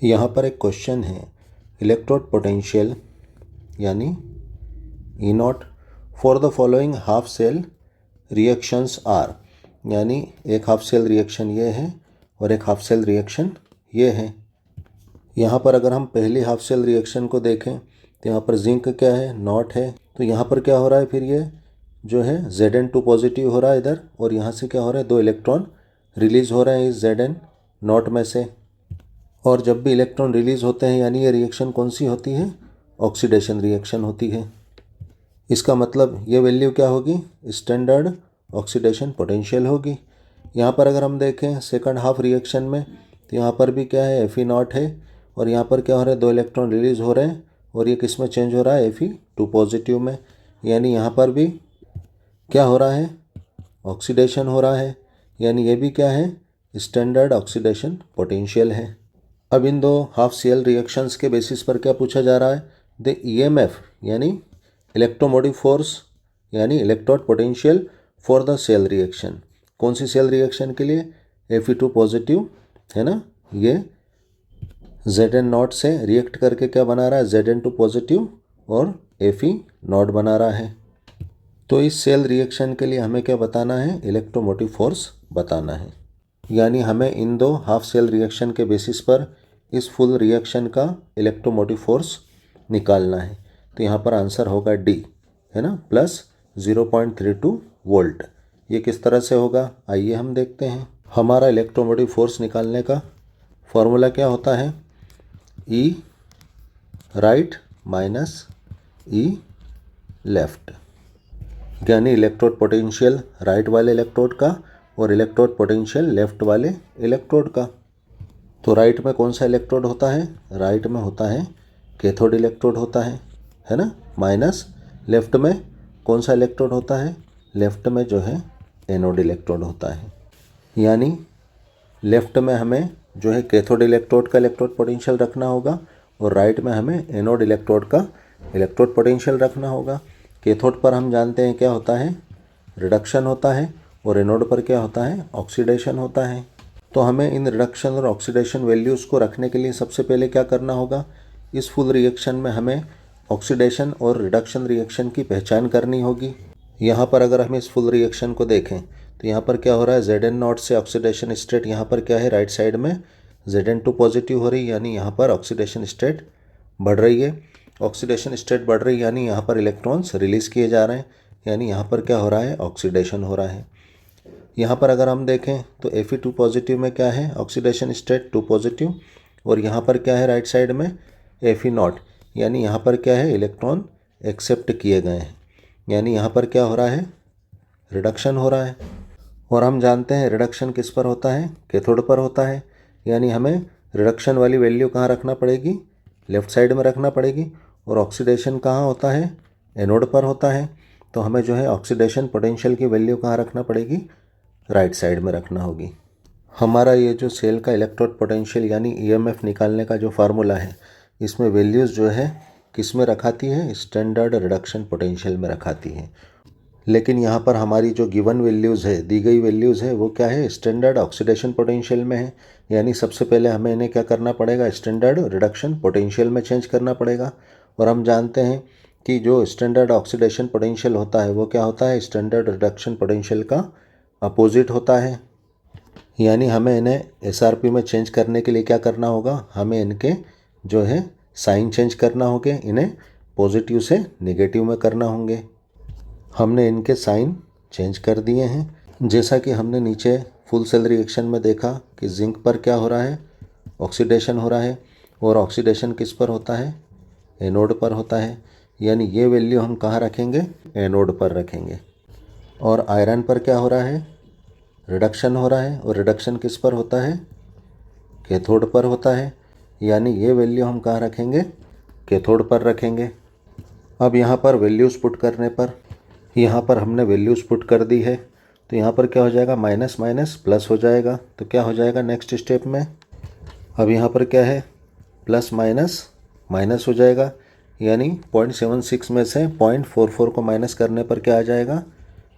यहाँ पर एक क्वेश्चन है, इलेक्ट्रोड पोटेंशियल यानी E naught for the following half cell reactions are, यानी एक हाफ सेल रिएक्शन ये है और एक हाफ सेल रिएक्शन ये है। यहाँ पर अगर हम पहली हाफ सेल रिएक्शन को देखें तो यहाँ पर जिंक क्या है, नॉट है। तो यहाँ पर क्या हो रहा है, फिर ये जो है Zn2 पॉजिटिव हो रहा है इधर, और यहाँ से क्या हो रहा है, 2 इलेक्ट्रॉन रिलीज हो रहे हैं इस Zn नॉट में से। और जब भी इलेक्ट्रॉन रिलीज होते हैं यानी ये रिएक्शन कौन सी होती है, ऑक्सीडेशन रिएक्शन होती है। इसका मतलब ये वैल्यू क्या होगी, स्टैंडर्ड ऑक्सीडेशन पोटेंशियल होगी। यहाँ पर अगर हम देखें सेकंड हाफ रिएक्शन में तो यहाँ पर भी क्या है, Fe0 है, और यहाँ पर क्या हो रहा है, 2 इलेक्ट्रॉन रिलीज हो रहे हैं और ये किस में चेंज हो रहा है, Fe2 पॉजिटिव में। यानी यहाँ पर भी क्या हो रहा है, ऑक्सीडेशन हो रहा है, यानी ये भी क्या है, स्टैंडर्ड ऑक्सीडेशन पोटेंशियल है। अब इन दो हाफ सेल रिएक्शंस के बेसिस पर क्या पूछा जा रहा है, द ईएमएफ यानी इलेक्ट्रोमोटिव फोर्स यानी electrode potential for the cell reaction. कौन सी सेल रिएक्शन के लिए, Fe2 पॉजिटिव है ना, ये Zn0 से रिएक्ट करके क्या बना रहा है, Zn2 पॉजिटिव और Fe0 बना रहा है। तो इस सेल रिएक्शन के लिए हमें क्या बताना है, इलेक्ट्रोमोटिव फोर्स बताना है। यानी हमें इन दो हाफ सेल रिएक्शन के बेसिस पर इस फुल रिएक्शन का इलेक्ट्रोमोटिव फोर्स निकालना है। तो यहाँ पर आंसर होगा डी, है ना, प्लस 0.32 वोल्ट। ये किस तरह से होगा, आइए हम देखते हैं। हमारा इलेक्ट्रोमोटिव फोर्स निकालने का फॉर्मूला क्या होता है, ई राइट माइनस ई लेफ्ट, यानी इलेक्ट्रोड पोटेंशियल राइट वाले इलेक्ट्रोड का और इलेक्ट्रोड पोटेंशियल लेफ्ट वाले इलेक्ट्रोड का। तो राइट में कौन सा इलेक्ट्रोड होता है, राइट में होता है कैथोड इलेक्ट्रोड होता है ना, माइनस लेफ्ट में कौन सा इलेक्ट्रोड होता है, लेफ्ट में जो है एनोड इलेक्ट्रोड होता है। यानी लेफ्ट में हमें जो है कैथोड इलेक्ट्रोड का इलेक्ट्रोड पोटेंशियल रखना होगा और राइट में हमें एनोड इलेक्ट्रोड का इलेक्ट्रोड पोटेंशियल रखना होगा। कैथोड पर हम जानते हैं क्या होता है, रिडक्शन होता है, और एनोड पर क्या होता है, ऑक्सीडेशन होता है। तो हमें इन रिडक्शन और ऑक्सीडेशन वैल्यूज़ को रखने के लिए सबसे पहले क्या करना होगा, इस फुल रिएक्शन में हमें ऑक्सीडेशन और रिडक्शन रिएक्शन की पहचान करनी होगी। यहाँ पर अगर हम इस फुल रिएक्शन को देखें तो यहाँ पर क्या हो रहा है, Zn0 से ऑक्सीडेशन स्टेट यहाँ पर क्या है, राइट साइड में Zn2 पॉजिटिव हो रही है, यानी यहाँ पर ऑक्सीडेशन स्टेट बढ़ रही है। ऑक्सीडेशन स्टेट बढ़ रही है यानी यहाँ पर इलेक्ट्रॉन्स रिलीज़ किए जा रहे हैं, यानी यहाँ पर क्या हो रहा है, ऑक्सीडेशन हो रहा है। यहाँ पर अगर हम देखें तो Fe2 पॉजिटिव में क्या है, ऑक्सीडेशन स्टेट 2 पॉजिटिव, और यहाँ पर क्या है, राइट साइड में Fe0, यानी यहाँ पर क्या है, इलेक्ट्रॉन एक्सेप्ट किए गए हैं, यानी यहाँ पर क्या हो रहा है, रिडक्शन हो रहा है। और हम जानते हैं रिडक्शन किस पर होता है, कैथोड पर होता है, यानी हमें रिडक्शन वाली वैल्यू कहाँ रखना पड़ेगी, लेफ्ट साइड में रखना पड़ेगी, और ऑक्सीडेशन कहाँ होता है, एनोड पर होता है। तो हमें जो है ऑक्सीडेशन पोटेंशियल की वैल्यू कहाँ रखना पड़ेगी, राइट साइड में रखना होगी। हमारा ये जो सेल का इलेक्ट्रोड पोटेंशियल यानी ईएमएफ निकालने का जो फार्मूला है, इसमें वैल्यूज़ जो है किस में रखाती है, स्टैंडर्ड रिडक्शन पोटेंशियल में रखाती है। लेकिन यहाँ पर हमारी जो गिवन वैल्यूज़ है, दी गई वैल्यूज़ है, वो क्या है, स्टैंडर्ड ऑक्सीडेशन पोटेंशियल में है। यानी सबसे पहले हमें इन्हें क्या करना पड़ेगा, स्टैंडर्ड रिडक्शन पोटेंशियल में चेंज करना पड़ेगा। और हम जानते हैं कि जो स्टैंडर्ड ऑक्सीडेशन पोटेंशियल होता है वो क्या होता है, स्टैंडर्ड रिडक्शन पोटेंशियल का अपोजिट होता है। यानी हमें इन्हें एसआरपी में चेंज करने के लिए क्या करना होगा, हमें इनके जो है साइन चेंज करना होंगे, इन्हें पॉजिटिव से नेगेटिव में करना होंगे। हमने इनके साइन चेंज कर दिए हैं। जैसा कि हमने नीचे फुल सेल रिएक्शन में देखा कि जिंक पर क्या हो रहा है, ऑक्सीडेशन हो रहा है, और ऑक्सीडेशन किस पर होता है, एनोड पर होता है, यानी ये वैल्यू हम कहाँ रखेंगे, एनोड पर रखेंगे। और आयरन पर क्या हो रहा है, रिडक्शन हो रहा है, और रिडक्शन किस पर होता है, कैथोड पर होता है, यानी ये वैल्यू हम कहाँ रखेंगे, कैथोड पर रखेंगे। अब यहाँ पर वैल्यूज़ पुट करने पर, यहाँ पर हमने वैल्यूज़ पुट कर दी है, तो यहाँ पर क्या हो जाएगा, माइनस माइनस प्लस हो जाएगा। तो क्या हो जाएगा नेक्स्ट स्टेप में, अब यहाँ पर क्या है, प्लस माइनस माइनस हो जाएगा, यानी 0.76 में से 0.44 को माइनस करने पर क्या आ जाएगा,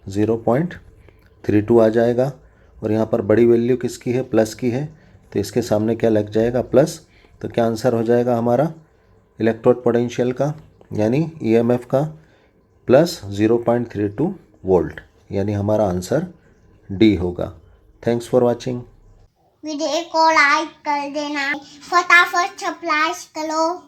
0.32 आ जाएगा। और यहाँ पर बड़ी वैल्यू किसकी है, प्लस की है, तो इसके सामने क्या लग जाएगा, प्लस, तो क्या आंसर हो जाएगा हमारा इलेक्ट्रोड पोटेंशियल का यानी ईएमएफ का प्लस 0.32 वोल्ट, यानी हमारा आंसर डी होगा। Thanks for watching. वीडियो को लाइक कर देना, फटाफट सब्सक्राइब करो।